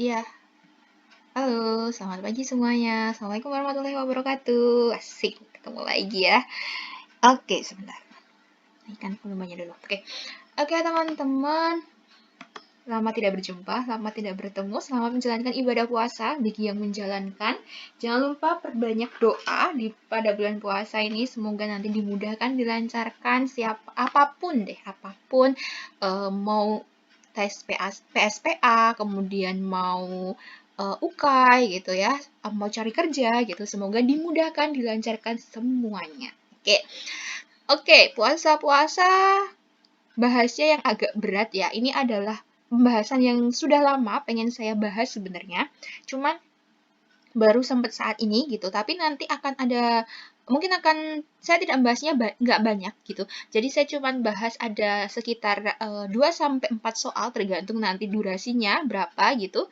Iya, halo, selamat pagi semuanya. Assalamualaikum warahmatullahi wabarakatuh. Asik, ketemu lagi ya. Oke, sebentar. Naikkan volumenya dulu. Oke teman-teman. Lama tidak berjumpa, lama tidak bertemu. Selamat menjalankan ibadah puasa bagi yang menjalankan. Jangan lupa perbanyak doa pada bulan puasa ini. Semoga nanti dimudahkan, dilancarkan. Apapun deh, apapun. Mau tes PSPA, kemudian mau UKAI gitu ya, mau cari kerja gitu. Semoga dimudahkan, dilancarkan semuanya. Oke, puasa-puasa bahasnya yang agak berat ya. Ini adalah pembahasan yang sudah lama pengen saya bahas sebenarnya. Cuman baru sempat saat ini gitu. Tapi nanti akan ada, mungkin akan, saya tidak membahasnya nggak banyak gitu. Jadi saya cuma bahas ada sekitar 2-4 soal tergantung nanti durasinya berapa gitu.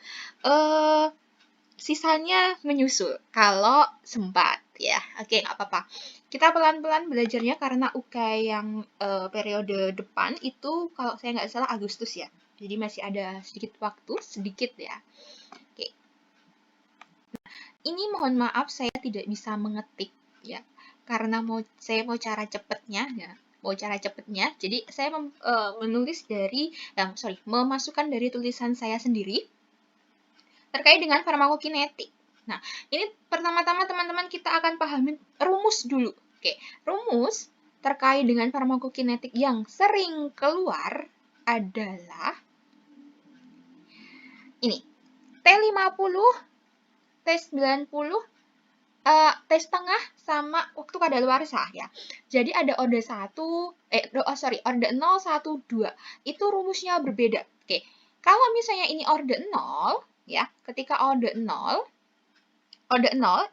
Sisanya menyusul kalau sempat ya. Oke, nggak apa-apa. Kita pelan-pelan belajarnya karena UKAI yang periode depan itu kalau saya nggak salah Agustus ya. Jadi masih ada sedikit waktu, sedikit ya. Oke. Ini mohon maaf saya tidak bisa mengetik ya. Karena saya mau cara cepatnya ya. Mau cara cepatnya. Jadi saya menulis dari memasukkan dari tulisan saya sendiri terkait dengan farmakokinetik. Nah, ini pertama-tama teman-teman kita akan pahami rumus dulu. Oke, rumus terkait dengan farmakokinetik yang sering keluar adalah ini. T50, T90, T setengah sama waktu kadaluarsa ya. Jadi ada orde 1, orde 0, 1, 2. Itu rumusnya berbeda. Oke. Kalau misalnya ini orde 0 ya, ketika orde 0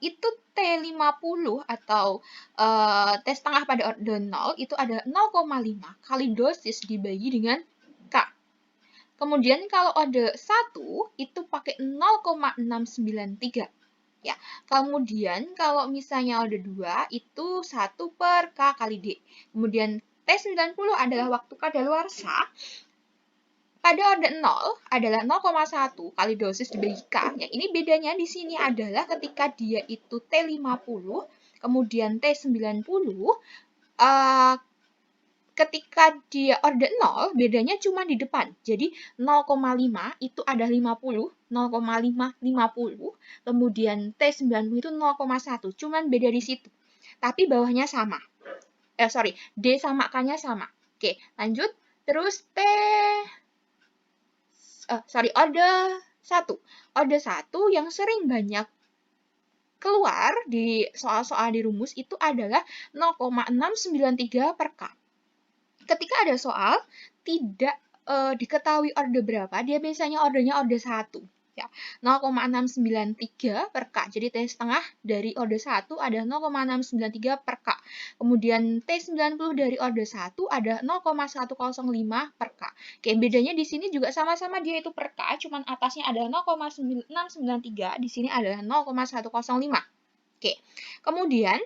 itu T50 atau T setengah pada orde 0 itu ada 0,5 kali dosis dibagi dengan K. Kemudian kalau orde 1 itu pakai 0,693. Ya. Kemudian kalau misalnya orde 2 itu 1 per K kali D. Kemudian T90 adalah waktu kadaluarsa. Pada orde 0 adalah 0,1 kali dosis dibagi K. Ya, ini bedanya di sini adalah ketika dia itu T50, kemudian T90, ketika dia orde 0, bedanya cuma di depan. Jadi 0,5 itu ada 50, 0,5, 50, kemudian T90 itu 0,1, cuman beda di situ. Tapi bawahnya sama. D sama K-nya sama. Oke, lanjut. Terus orde 1. Orde 1 yang sering banyak keluar di soal-soal di rumus itu adalah 0,693 per K. Ketika ada soal tidak diketahui orde berapa, dia biasanya ordenya orde 1. Ya, 0,693 per K. Jadi T setengah dari orde 1 ada 0,693 per K. Kemudian T90 dari orde 1 ada 0,105 per K. Oke, bedanya di sini juga sama-sama dia itu per K, cuman atasnya ada 0,693, di sini adalah 0,105. Oke, kemudian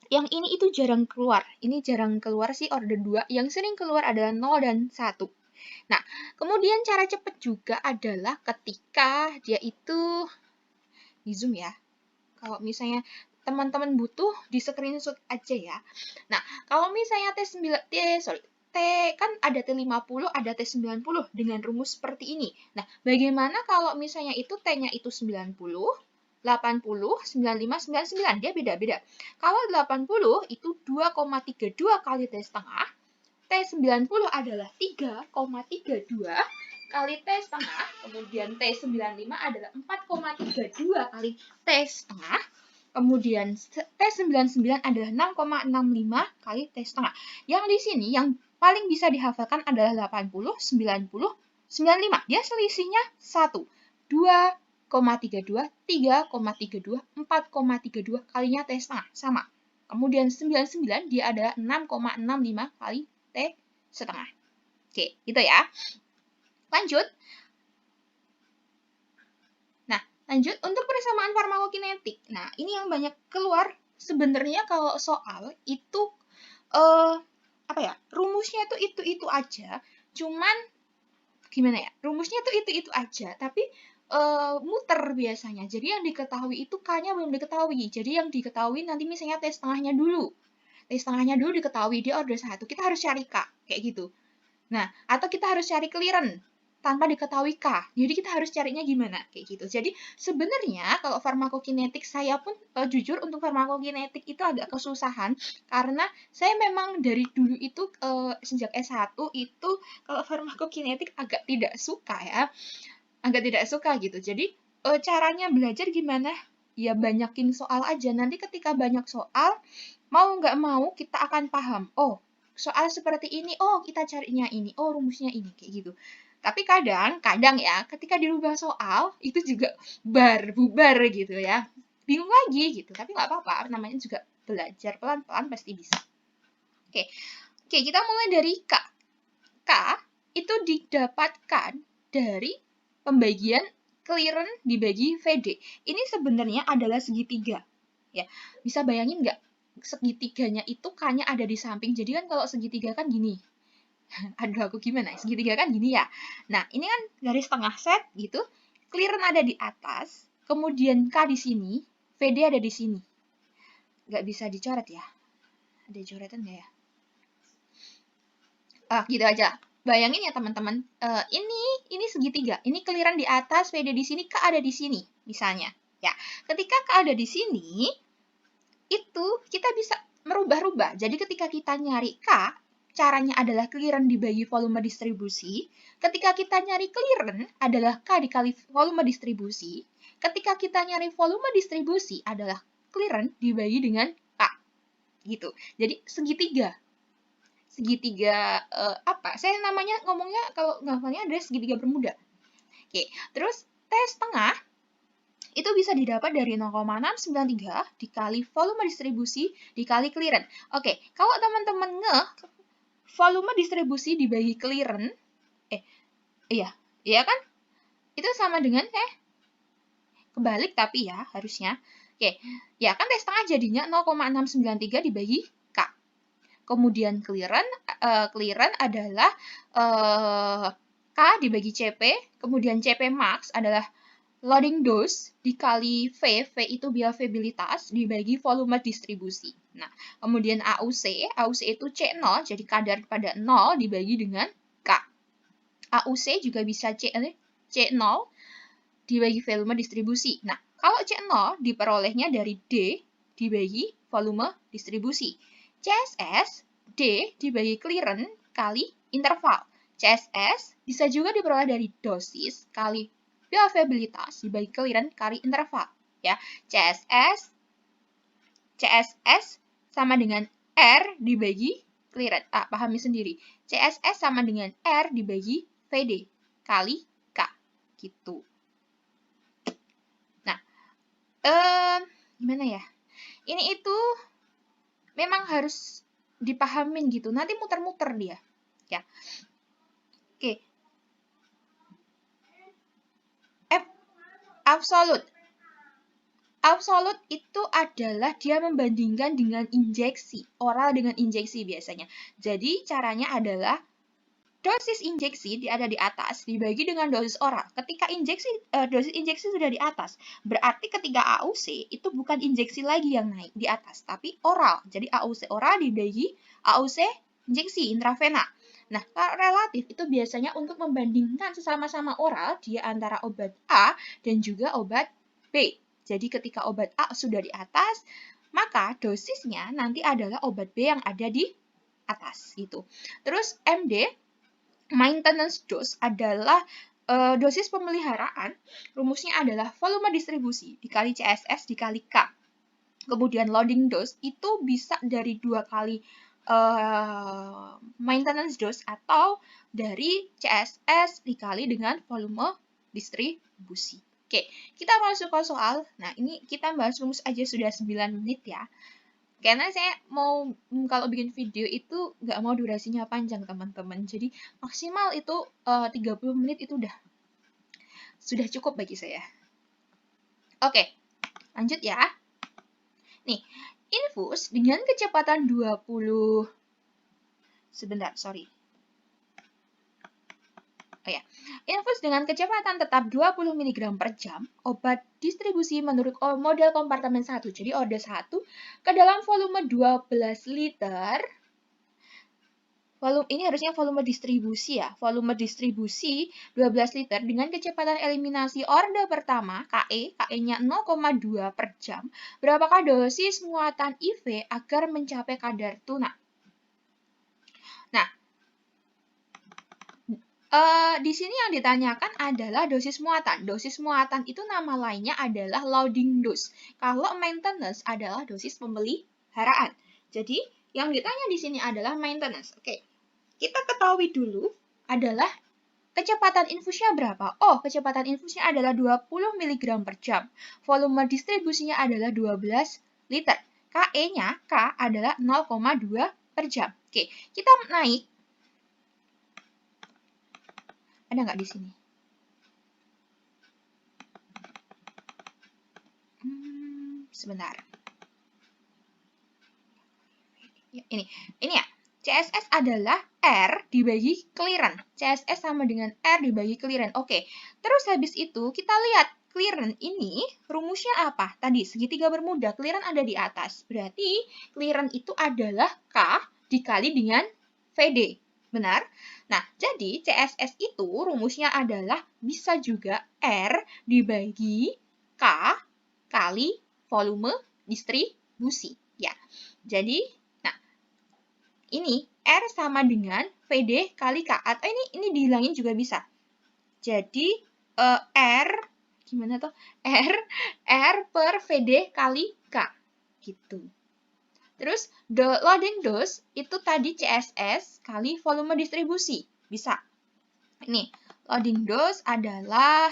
yang ini itu jarang keluar. Ini jarang keluar sih orde 2. Yang sering keluar adalah 0 dan 1. Nah, kemudian cara cepat juga adalah ketika dia itu di zoom ya. Kalau misalnya teman-teman butuh di screenshot aja ya. Nah, kalau misalnya T kan ada T50, ada T90 dengan rumus seperti ini. Nah, bagaimana kalau misalnya itu T-nya itu 90, 80, 95, 99, dia beda-beda. Kalau 80 itu 2,32 kali T setengah, T90 adalah 3,32 kali T setengah, kemudian T95 adalah 4,32 kali T setengah, kemudian T99 adalah 6,65 kali T setengah. Yang di sini yang paling bisa dihafalkan adalah 80, 90, 95. Dia selisihnya 1, 2,32, 3,32, 4,32 kalinya T setengah. Sama. Kemudian 99 dia adalah 6,65 kali T setengah. Oke, gitu ya. Lanjut. Nah, lanjut untuk persamaan farmakokinetik. Nah, ini yang banyak keluar sebenarnya kalau soal itu rumusnya itu aja. Cuman gimana ya? Rumusnya itu aja, tapi muter biasanya. Jadi yang diketahui itu K-nya belum diketahui. Jadi yang diketahui nanti misalnya T setengahnya dulu. T setengahnya dulu diketahui, dia order 1. Kita harus cari K, kayak gitu. Nah, atau kita harus cari clearance tanpa diketahui K. Jadi kita harus carinya gimana? Kayak gitu. Jadi sebenarnya kalau farmakokinetik saya pun jujur untuk farmakokinetik itu agak kesusahan karena saya memang dari dulu itu sejak S1 itu kalau farmakokinetik agak tidak suka ya. Agak tidak suka gitu. Jadi caranya belajar gimana? Ya banyakin soal aja. Nanti ketika banyak soal, mau nggak mau kita akan paham. Oh, soal seperti ini, oh kita carinya ini, oh rumusnya ini, kayak gitu. Tapi kadang ya, ketika dirubah soal, itu juga bubar gitu ya. Bingung lagi gitu, tapi nggak apa-apa, namanya juga belajar, pelan-pelan pasti bisa. Oke, kita mulai dari K. K itu didapatkan dari pembagian clearance dibagi VD. Ini sebenarnya adalah segitiga. Ya, bisa bayangin nggak? Segitiganya itu K-nya ada di samping. Jadi kan kalau segitiga kan gini. Aduh, aku gimana? Segitiga kan gini ya. Nah, ini kan garis tengah set gitu. Clearance ada di atas. Kemudian K di sini. VD ada di sini. Nggak bisa dicoret ya. Ada coretan nggak ya? Gitu aja. Bayangin ya teman-teman, ini segitiga. Ini clearance di atas, VD di sini, K ada di sini, misalnya. Ya, ketika K ada di sini, itu kita bisa merubah-rubah. Jadi ketika kita nyari K, caranya adalah clearance dibagi volume distribusi. Ketika kita nyari clearance adalah K dikali volume distribusi. Ketika kita nyari volume distribusi adalah clearance dibagi dengan K. Gitu. Jadi segitiga. Segitiga apa? Saya namanya ngomongnya kalau ngafalnya adalah segitiga bermuda. Oke, terus T setengah itu bisa didapat dari 0,693 dikali volume distribusi dikali clearance. Oke, kalau teman-teman volume distribusi dibagi clearance, iya kan? Itu sama dengan kebalik tapi ya harusnya. Oke, ya kan T setengah jadinya 0,693 dibagi K. Kemudian clearance adalah K dibagi CP, kemudian CP max adalah loading dose dikali V itu biofabilitas dibagi volume distribusi. Nah, kemudian AUC itu C0, jadi kadar pada 0 dibagi dengan K. AUC juga bisa C0 dibagi volume distribusi. Nah, kalau C0 diperolehnya dari D dibagi volume distribusi. CSS, D dibagi clearance kali interval. CSS bisa juga diperoleh dari dosis kali bioavailabilitas dibagi clearance kali interval. Ya, CSS sama dengan R dibagi clearance. Pahami sendiri. CSS sama dengan R dibagi VD kali K. Gitu. Nah, gimana ya? Ini itu memang harus dipahamin gitu. Nanti muter-muter dia. Ya. Oke. Absolute. Absolute itu adalah dia membandingkan dengan injeksi. Oral dengan injeksi biasanya. Jadi caranya adalah dosis injeksi ada di atas dibagi dengan dosis oral. Ketika dosis injeksi sudah di atas, berarti ketika AUC itu bukan injeksi lagi yang naik di atas, tapi oral. Jadi AUC oral dibagi AUC injeksi intravena. Nah, relatif itu biasanya untuk membandingkan sesama-sama oral dia antara obat A dan juga obat B. Jadi ketika obat A sudah di atas, maka dosisnya nanti adalah obat B yang ada di atas gitu. Terus MD maintenance dose adalah dosis pemeliharaan, rumusnya adalah volume distribusi dikali CSS dikali K. Kemudian loading dose itu bisa dari 2 kali maintenance dose atau dari CSS dikali dengan volume distribusi. Oke, kita masuk ke soal. Nah, ini kita bahas rumus aja sudah 9 menit ya. Karena saya mau, kalau bikin video itu nggak mau durasinya panjang, teman-teman. Jadi maksimal itu 30 menit itu sudah cukup bagi saya. Oke, lanjut ya. Nih, infus dengan kecepatan 20... Sebentar, sorry. Oh ya, infus dengan kecepatan tetap 20 mg per jam, obat distribusi menurut model kompartemen 1. Jadi ode 1 ke dalam volume 12 liter. Ini harusnya volume distribusi ya. Volume distribusi 12 liter dengan kecepatan eliminasi orde pertama, KE-nya 0,2 per jam. Berapakah dosis muatan IV agar mencapai kadar tuna? Nah, di sini yang ditanyakan adalah dosis muatan. Dosis muatan itu nama lainnya adalah loading dose. Kalau maintenance adalah dosis pemeliharaan. Jadi, yang ditanya di sini adalah maintenance. Oke. Kita ketahui dulu adalah kecepatan infusnya berapa? Oh, kecepatan infusnya adalah 20 mg per jam. Volume distribusinya adalah 12 liter. KE-nya, K adalah 0,2 per jam. Oke, kita naik. Ada nggak di sini? Sebentar. Ini ya. CSS adalah R dibagi clearance. CSS sama dengan R dibagi clearance. Oke, terus habis itu kita lihat clearance ini rumusnya apa? Tadi segitiga bermuda, clearance ada di atas. Berarti clearance itu adalah K dikali dengan VD. Benar? Nah, jadi CSS itu rumusnya adalah bisa juga R dibagi K kali volume distribusi. Ya, jadi ini R sama dengan VD kali K. Atau ini dihilangin juga bisa. Jadi R gimana tuh? R per VD kali K. Gitu. Terus loading dose itu tadi CSS kali volume distribusi. Bisa. Ini loading dose adalah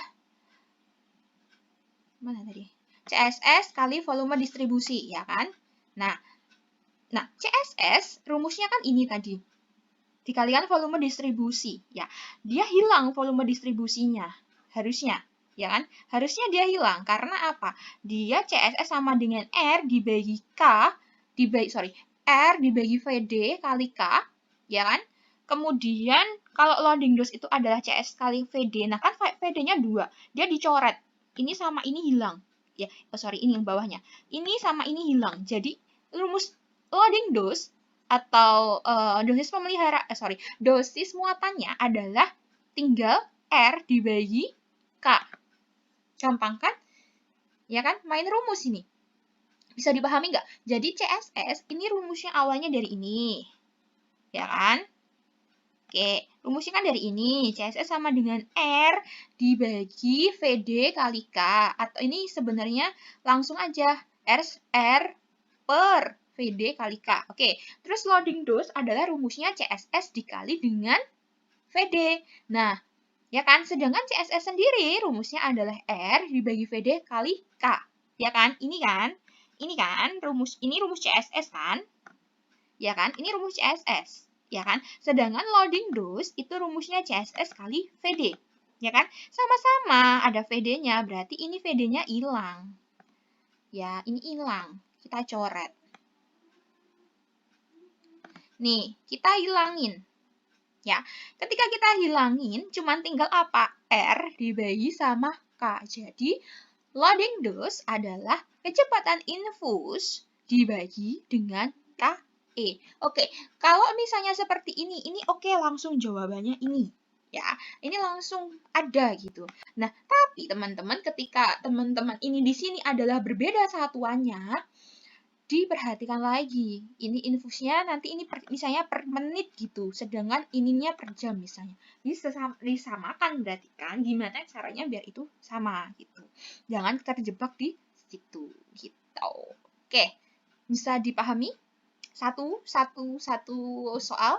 mana tadi? CSS kali volume distribusi, ya kan? Nah, CSS rumusnya kan ini tadi. Dikalikan volume distribusi, ya. Dia hilang volume distribusinya. Harusnya, ya kan? Harusnya dia hilang karena apa? Dia CSS sama dengan R dibagi K R dibagi VD kali K, ya kan? Kemudian kalau loading dose itu adalah CS kali VD. Nah, kan VD-nya 2. Dia dicoret. Ini sama ini hilang. Ya, ini yang bawahnya. Ini sama ini hilang. Jadi rumus loading dose atau dosis muatannya adalah tinggal R dibagi K. Gampang kan? Ya kan? Main rumus ini. Bisa dipahami nggak? Jadi CSS ini rumusnya awalnya dari ini. Ya kan? Oke, rumusnya kan dari ini. CSS sama dengan R dibagi VD kali K. Atau ini sebenarnya langsung aja R per VD kali K. Oke, terus loading dose adalah rumusnya CSS dikali dengan VD. Nah, ya kan? Sedangkan CSS sendiri rumusnya adalah R dibagi VD kali K. Ya kan? Ini kan rumus CSS kan? Ya kan? Ini rumus CSS. Ya kan? Sedangkan loading dose itu rumusnya CSS kali VD. Ya kan? Sama-sama ada VD-nya, berarti ini VD-nya hilang. Ya, ini hilang. Kita coret. Nih, kita hilangin. Ya, ketika kita hilangin, cuman tinggal apa? R dibagi sama K. Jadi, loading dose adalah kecepatan infus dibagi dengan KE. Oke, kalau misalnya seperti ini oke, langsung jawabannya ini. Ya, ini langsung ada gitu. Nah, tapi teman-teman, ketika teman-teman ini di sini adalah berbeda satuannya, diperhatikan lagi. Ini infusnya nanti ini misalnya per menit gitu, sedangkan ininya per jam misalnya. Disamakan berarti kan, gimana caranya biar itu sama gitu. Jangan terjebak di situ gitu. Oke, bisa dipahami? Satu soal.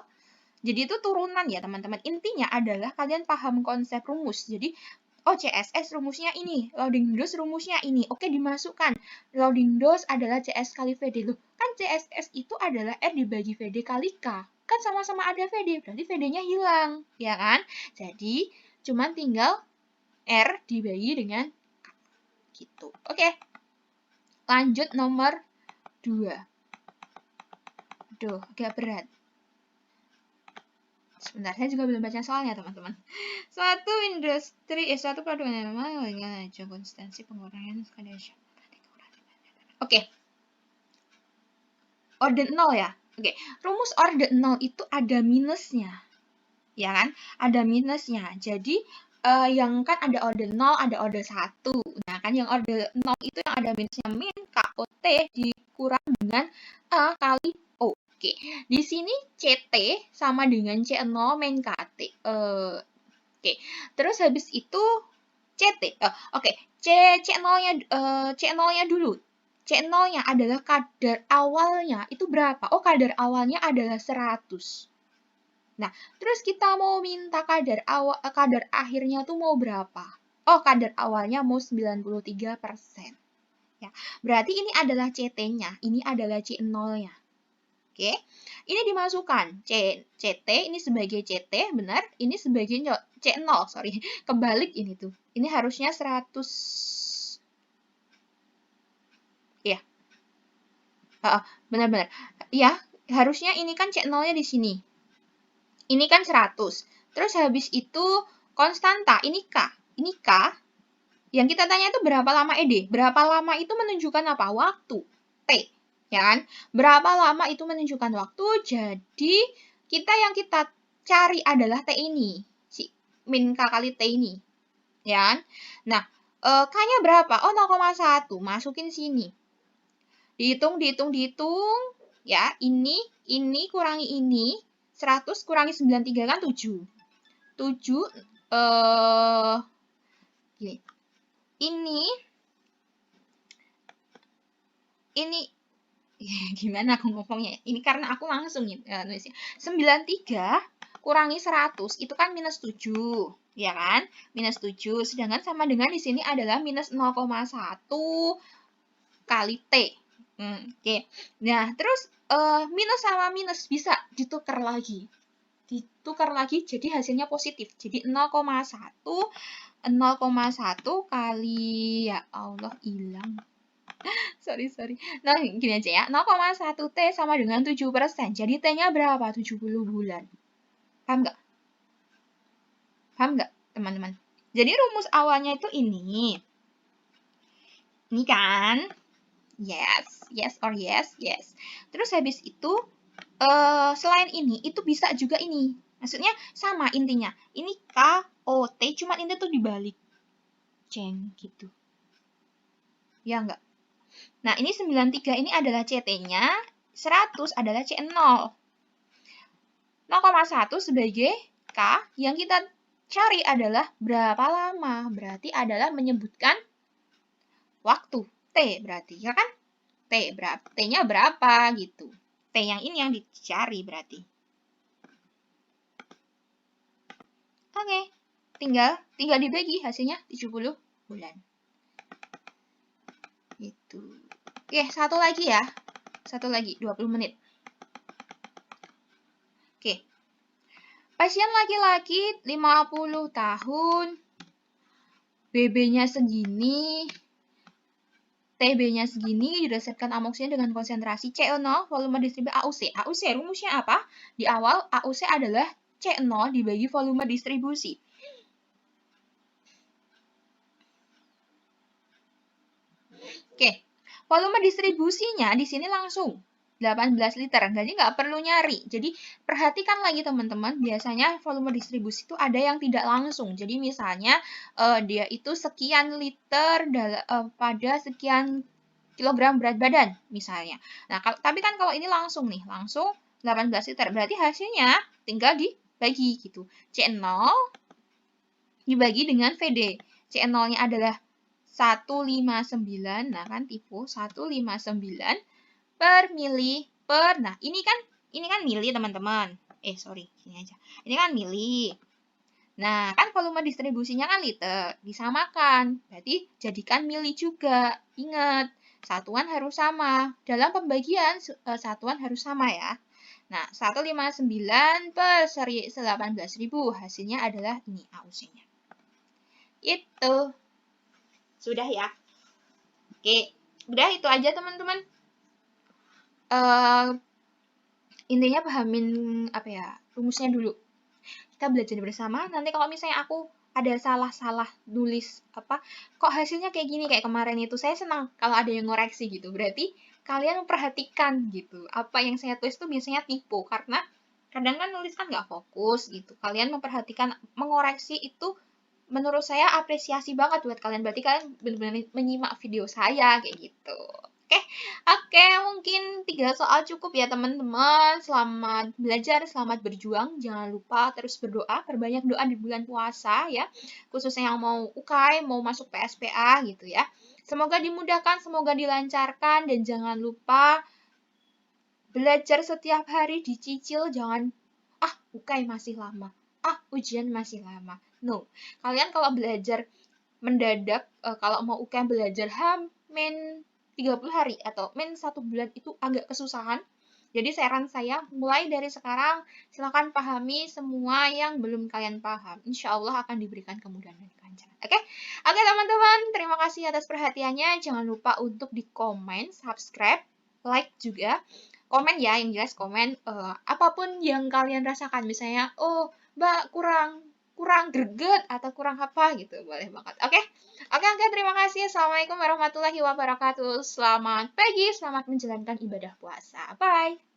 Jadi itu turunan ya teman-teman. Intinya adalah kalian paham konsep rumus. Jadi oh, CSS rumusnya ini, loading dose rumusnya ini. Oke, dimasukkan. Loading dose adalah CS kali VD. Loh, kan CSS itu adalah R dibagi VD kali K. Kan sama-sama ada VD, berarti VD-nya hilang, ya kan? Jadi, cuman tinggal R dibagi dengan K. Gitu. Oke. Lanjut nomor 2. Aduh, agak berat. Sebentar, saya juga belum baca soalnya, teman-teman. Suatu produk yang memang konsistensi pengurangan kadar. Oke. Orde 0 ya. Oke, rumus orde 0 itu ada minusnya. Ya kan? Ada minusnya. Jadi yang kan ada orde 0, ada orde 1. Nah, kan yang orde 0 itu yang ada minusnya min KOT dikurang dengan A kali O. Oke, di sini CT sama dengan C0 min KT. Oke, terus habis itu CT. Oke, C0-nya C0-nya dulu. C0-nya adalah kadar awalnya itu berapa? Oh, kadar awalnya adalah 100. Nah, terus kita mau minta kadar akhirnya tuh mau berapa? Oh, kadar awalnya mau 93%. Ya, berarti ini adalah CT-nya, ini adalah C0-nya. Oke, ini dimasukkan CT ini sebagai CT, benar? Ini sebagai C0, sorry. Kebalik ini tuh. Ini harusnya 100. Ya. Benar-benar. Ya, harusnya ini kan C0-nya di sini. Ini kan 100. Terus habis itu konstanta, ini K. Ini K. Yang kita tanya itu berapa lama ED? Berapa lama itu menunjukkan apa? Waktu. T. Ya kan? Berapa lama itu menunjukkan waktu? Jadi, yang kita cari adalah T ini. Si min K kali T ini. Ya kan? Nah, K-nya berapa? Oh, 0,1. Masukin sini. Dihitung. Ya, ini kurangi ini. 100 kurangi 93 kan 7. 7 gini. Ini gimana aku ngomongnya? Ini karena aku langsung nulisnya. 93 kurangi 100 itu kan minus 7, ya kan? Minus 7, sedangkan sama dengan di sini adalah minus 0,1 kali T. Oke. Nah, terus minus sama minus bisa ditukar lagi. Jadi hasilnya positif. Jadi 0,1 kali, ya Allah, hilang. Sorry. Nah, gini aja ya. 0,1 T sama dengan 7%. Jadi T-nya berapa? 70 bulan. Paham nggak? Teman-teman? Jadi rumus awalnya itu ini. Ini kan? Yes or yes. Terus habis itu, selain ini, itu bisa juga ini. Maksudnya sama intinya. Ini K, O, T, cuma ini tuh dibalik. Ceng, gitu. Ya enggak? Nah, ini 93 ini adalah CT-nya, 100 adalah C0. 0,1 sebagai K, yang kita cari adalah berapa lama. Berarti adalah menyebutkan waktu. T berarti, ya kan? T-nya berapa gitu. T yang ini yang dicari berarti. Oke, tinggal dibagi hasilnya 70 bulan. Gitu. Oke, satu lagi ya. 20 menit. Oke. Pasien laki-laki 50 tahun, BB-nya segini, TB-nya segini, diresepkan amoksisilin dengan konsentrasi C0, volume distribusi AUC. AUC rumusnya apa? Di awal AUC adalah C0 dibagi volume distribusi. Oke, volume distribusinya di sini langsung 18 liter, jadi nggak perlu nyari. Jadi perhatikan lagi teman-teman, biasanya volume distribusi itu ada yang tidak langsung. Jadi misalnya dia itu sekian liter pada sekian kilogram berat badan misalnya. Nah, tapi kan kalau ini langsung nih, langsung 18 liter. Berarti hasilnya tinggal dibagi gitu. C0 dibagi dengan VD. C0-nya adalah 159, nah kan tipe 159 per mili per, nah ini kan mili teman-teman. Sorry, sini aja. Ini kan mili. Nah, kan volume distribusinya kan liter, disamakan. Berarti jadikan mili juga. Ingat, satuan harus sama. Dalam pembagian, satuan harus sama ya. Nah, 159 per 18.000, hasilnya adalah ini AUC-nya. Itu. Sudah ya. Oke, udah itu aja teman-teman. Intinya pahamin rumusnya dulu. kita belajar bersama. Nanti kalau misalnya aku ada salah-salah nulis kok hasilnya kayak gini kayak kemarin itu, saya senang kalau ada yang ngoreksi gitu. Berarti kalian memperhatikan gitu. Apa yang saya tulis itu biasanya tipe, karena kadang kan nulis kan nggak fokus gitu. Kalian memperhatikan, mengoreksi itu menurut saya apresiasi banget buat kalian. Berarti kalian benar-benar menyimak video saya kayak gitu. Oke, mungkin 3 soal cukup ya teman-teman. Selamat belajar, selamat berjuang. Jangan lupa terus berdoa, perbanyak doa di bulan puasa ya. Khususnya yang mau UKAI, mau masuk PSPA gitu ya. Semoga dimudahkan, semoga dilancarkan, dan jangan lupa belajar setiap hari, dicicil, jangan UKAI masih lama. Ujian masih lama. No. Kalian kalau belajar mendadak, kalau mau UKM belajar min 30 hari atau min 1 bulan itu agak kesusahan. Jadi saran saya, mulai dari sekarang, silakan pahami semua yang belum kalian paham. Insya Allah akan diberikan kemudahan dan kelancaran. Oke teman-teman, terima kasih atas perhatiannya. Jangan lupa untuk di komen, subscribe, like juga. Komen ya, yang jelas komen apapun yang kalian rasakan. Misalnya, Mbak kurang greget atau kurang apa gitu, boleh banget. Oke, terima kasih. Assalamualaikum warahmatullahi wabarakatuh. Selamat pagi, selamat menjalankan ibadah puasa. Bye.